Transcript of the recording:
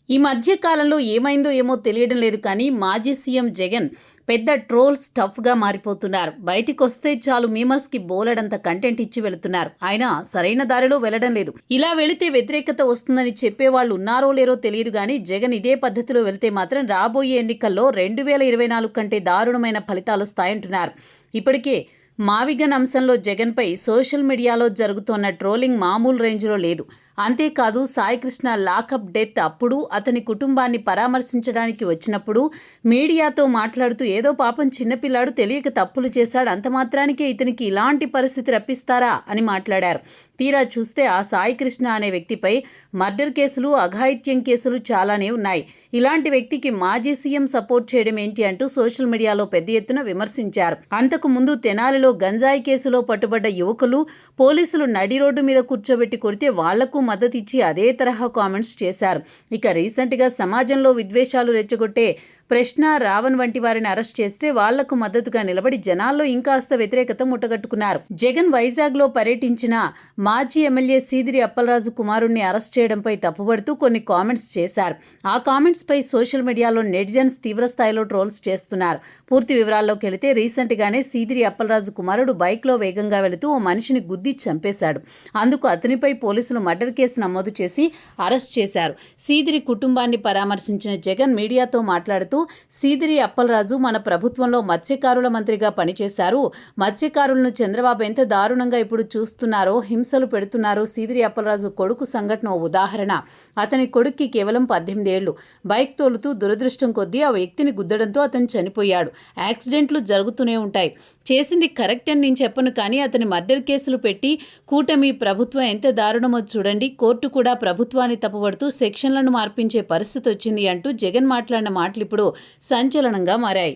ఈ మధ్య కాలంలో ఏమైందో ఏమో తెలియడం లేదు కానీ మాజీ సీఎం జగన్ పెద్ద ట్రోల్ స్టఫ్గా మారిపోతున్నారు. బయటికొస్తే చాలు మీమర్స్కి బోలెడంత కంటెంట్ ఇచ్చి వెళుతున్నారు. ఆయన సరైన దారిలో వెళ్ళడం లేదు. ఇలా వెళితే వ్యతిరేకత వస్తుందని చెప్పేవాళ్ళు ఉన్నారో లేరో తెలియదు కానీ జగన్ ఇదే పద్ధతిలో వెళ్తే మాత్రం రాబోయే ఎన్నికల్లో 2024 కంటే దారుణమైన ఫలితాలు వస్తాయంటున్నారు. ఇప్పటికే మావిగన్ అంశంలో జగన్పై సోషల్ మీడియాలో జరుగుతున్న ట్రోలింగ్ మామూలు రేంజ్లో లేదు. అంతేకాదు సాయికృష్ణ లాకప్ డెత్ అప్పుడు అతని కుటుంబాన్ని పరామర్శించడానికి వచ్చినప్పుడు మీడియాతో మాట్లాడుతూ ఏదో పాపం చిన్నపిల్లాడు తెలియక తప్పులు చేశాడు, అంత మాత్రానికే ఇతనికి ఇలాంటి పరిస్థితి రప్పిస్తారా అని మాట్లాడారు. తీరా చూస్తే ఆ సాయికృష్ణ అనే వ్యక్తిపై మర్డర్ కేసులు, అఘాయిత్యం కేసులు చాలానే ఉన్నాయి. ఇలాంటి వ్యక్తికి మాజీ సీఎం సపోర్ట్ చేయడం ఏంటి అంటూ సోషల్ మీడియాలో పెద్ద ఎత్తున విమర్శించారు. అంతకు ముందు తెనాలిలో గంజాయి కేసులో పట్టుబడ్డ యువకులు పోలీసులు నడి రోడ్డు మీద కూర్చోబెట్టి కొడితే వాళ్లకు మద్దతు ఇచ్చి అదే తరహా కామెంట్స్ చేశారు. ఇక రీసెంట్గా సమాజంలో విద్వేషాలు రెచ్చగొట్టే ప్రశ్న, రావణ్ వంటి వారిని అరెస్ట్ చేస్తే వాళ్లకు మద్దతుగా నిలబడి జనాల్లో ఇంకాస్త వ్యతిరేకత ముట్టగట్టుకున్నారు. జగన్ వైజాగ్లో పర్యటించిన మాజీ ఎమ్మెల్యే సీదిరి అప్పలరాజు కుమారుణ్ణి అరెస్ట్ చేయడంపై తప్పుపడుతూ కొన్ని కామెంట్స్ చేశారు. ఆ కామెంట్స్ పై సోషల్ మీడియాలో నెటిజన్స్ తీవ్రస్థాయిలో ట్రోల్స్ చేస్తున్నారు. పూర్తి వివరాల్లోకి వెళితే రీసెంట్గానే సీదిరి అప్పలరాజు కుమారుడు బైక్లో వేగంగా వెళుతూ ఓ మనిషిని గుద్ది చంపేశాడు. అందుకు అతనిపై పోలీసులు మర్డర్ కేసు నమోదు చేసి అరెస్ట్ చేశారు. సీదిరి కుటుంబాన్ని పరామర్శించిన జగన్ మీడియాతో మాట్లాడుతూ సీదిరి అప్పలరాజు మన ప్రభుత్వంలో మత్స్యకారుల మంత్రిగా పనిచేశారు. మత్స్యకారులను చంద్రబాబు ఎంత దారుణంగా ఇప్పుడు చూస్తున్నారో, హింసలు పెడుతున్నారో సీదిరి అప్పలరాజు కొడుకు సంఘటన ఓ ఉదాహరణ. అతని కొడుక్కి కేవలం 18 ఏళ్లు. బైక్ తోలుతూ దురదృష్టం కొద్దీ ఆ వ్యక్తిని గుద్దడంతో అతను చనిపోయాడు. యాక్సిడెంట్లు జరుగుతూనే ఉంటాయి. చేసింది కరెక్ట్ అని నేను చెప్పను కానీ అతని మర్డర్ కేసులు పెట్టి కూటమి ప్రభుత్వం ఎంత దారుణమో చూడండి. కోర్టు కూడా ప్రభుత్వాన్ని తప్పుపడుతూ సెక్షన్లను మార్పించే పరిస్థితి వచ్చింది అంటూ జగన్ మాట్లాడిన మాటలు ఇప్పుడు సంచలనంగా మారాయి.